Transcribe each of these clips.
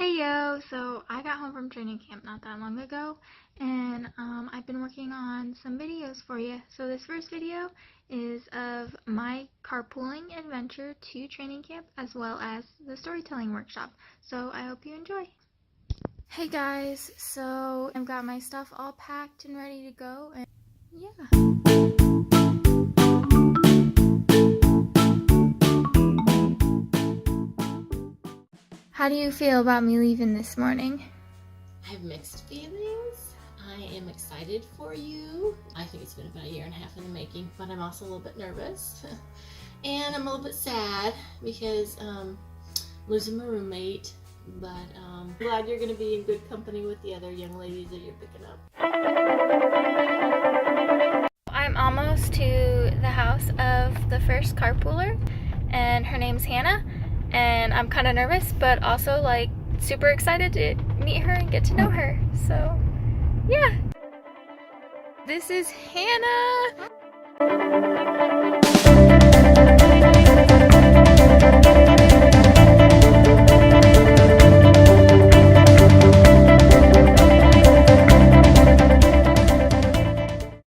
Hey yo, so I got home from training camp not that long ago, and I've been working on some videos for you. So this first video is of my carpooling adventure to training camp as well as the storytelling workshop. So I hope you enjoy. Hey guys, so I've got my stuff all packed and ready to go, and yeah. How do you feel about me leaving this morning? I have mixed feelings. I am excited for you. I think it's been about a year and a half in the making, but I'm also a little bit nervous. And I'm a little bit sad because losing my roommate, but I'm glad you're going to be in good company with the other young ladies that you're picking up. I'm almost to the house of the first carpooler, and her name's Hannah. And I'm kind of nervous, but also like super excited to meet her and get to know her. So, yeah. This is Hannah. Oh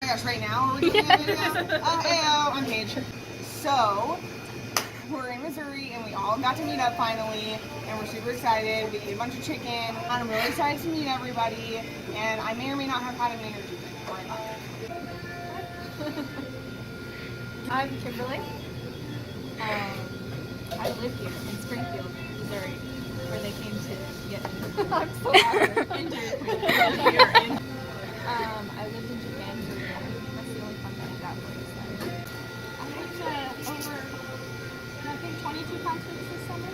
my gosh, right now we're doing a video? Oh, heyo, I'm Paige. So, we're in Missouri and we all got to meet up finally, and we're super excited. We ate a bunch of chicken, and I'm really excited to meet everybody, and I may or may not have had an energy drink before I got there. I'm Kimberly. I live here in Springfield, Missouri, where they came to get me. I'm so happy. I lived in Japan for a year. That's the only fun thing I got for this summer. I went over, I think, 22 concerts this summer.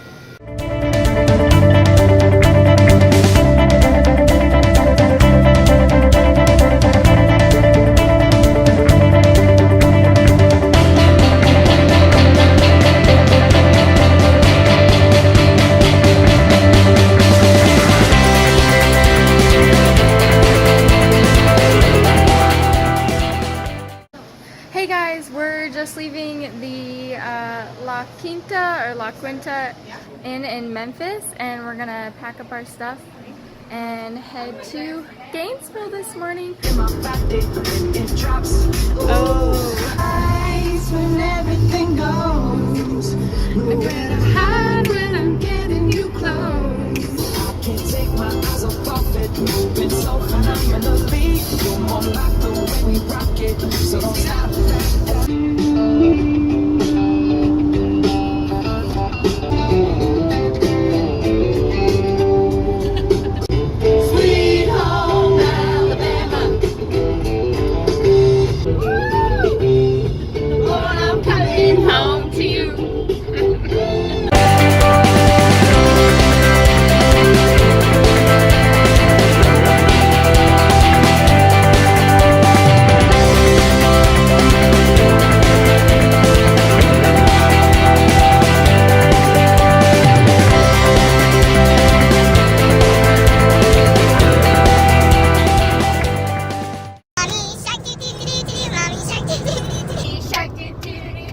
Hey guys, we're just leaving the La Quinta or La Quinta Inn in Memphis, and we're gonna pack up our stuff and head to Gainesville this morning. When everything goes, nowhere to hide when I'm getting you close. I can't take my eyes off it, moving so phenomenally. You're more like the way we rock it, so don't stop that. Sweet home Alabama. Lord, I'm coming home to you.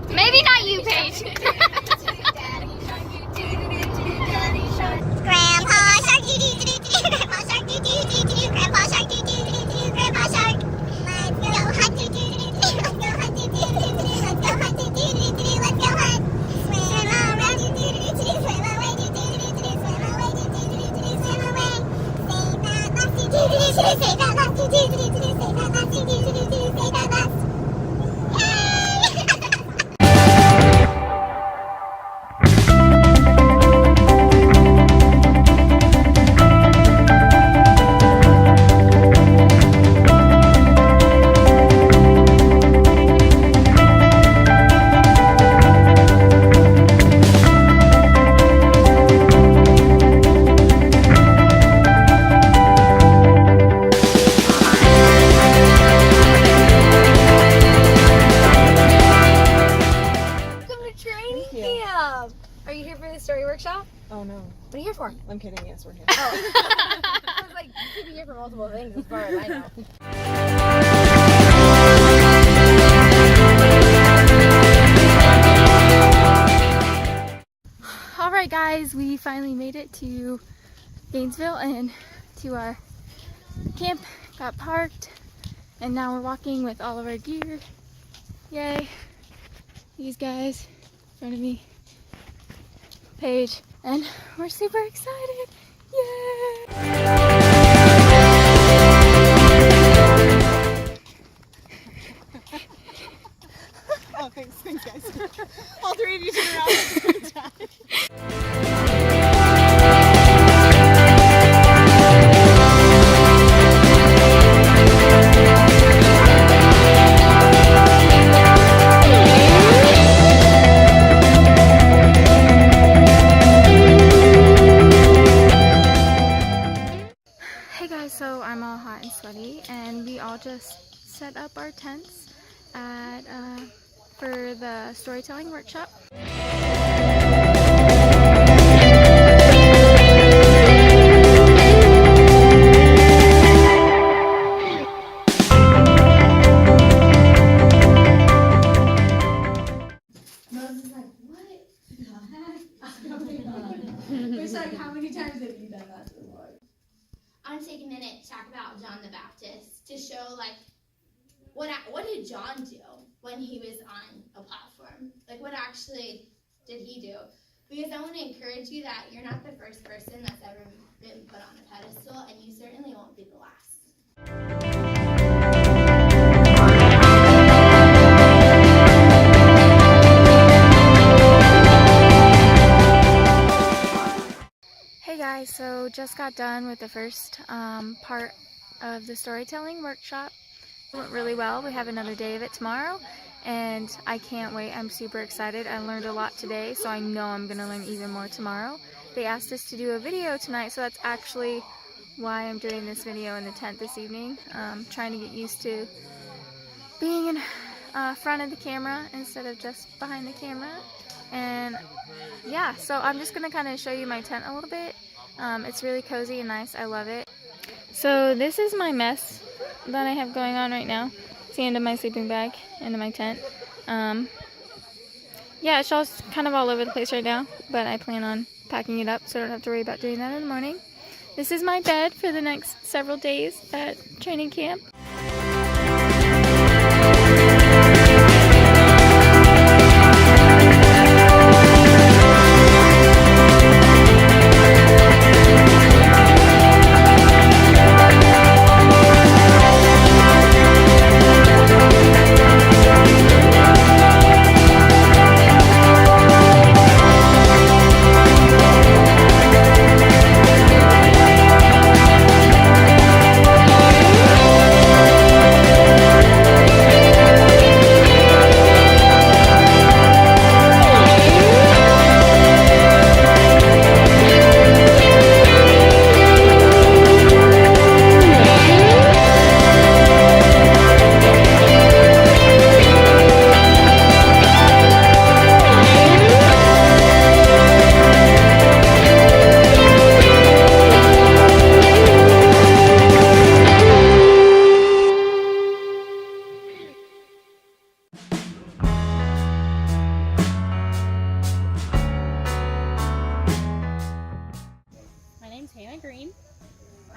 Maybe not you, Paige. Are you here for the story workshop? Oh no, What are you here for? I'm kidding, yes, we're here. Oh. I was like, you could be here for multiple things as far as I know. Alright guys, we finally made it to Gainesville and to our camp. Got parked and now we're walking with all of our gear. Yay! These guys in front of me, Paige, and we're super excited. Yay! Oh, thanks guys. All three of you turn around at the same time. Hey guys, so I'm all hot and sweaty, and we all just set up our tents at for the storytelling workshop. It's like, how many times have you done that before? I want to take a minute to talk about John the Baptist to show, like, what did John do when he was on a platform? Like, what actually did he do? Because I want to encourage you that you're not the first person that's ever been put on a pedestal, and you certainly won't be the last. Hey guys, so just got done with the first part of the storytelling workshop. It went really well. We have another day of it tomorrow, and I can't wait. I'm super excited. I learned a lot today, so I know I'm going to learn even more tomorrow. They asked us to do a video tonight, so that's actually why I'm doing this video in the tent this evening. Trying to get used to being in front of the camera instead of just behind the camera. And yeah, so I'm just going to kind of show you my tent a little bit. It's really cozy and nice. I love it. So this is my mess that I have going on right now. It's the end of my sleeping bag, end of my tent. Yeah, it's all kind of all over the place right now, but I plan on packing it up so I don't have to worry about doing that in the morning. This is my bed for the next several days at training camp.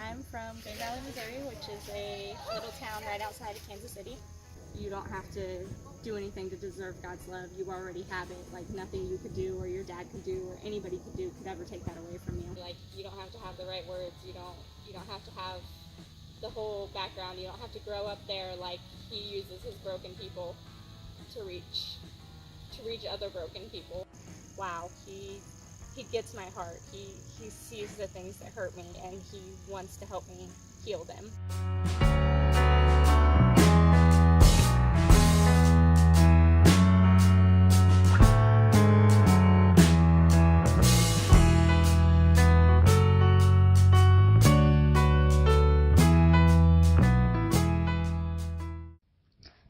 I'm from Green Valley, Missouri, which is a little town right outside of Kansas City. You don't have to do anything to deserve God's love. You already have it. Like nothing you could do or your dad could do or anybody could do could ever take that away from you. Like you don't have to have the right words. You don't have to have the whole background. You don't have to grow up there. Like he uses his broken people to reach other broken people. Wow, he gets my heart. He sees the things that hurt me and he wants to help me heal them.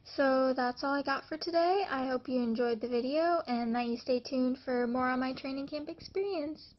So that's all I got for today. I hope you enjoyed the video and that you stay tuned for more on my training camp experience.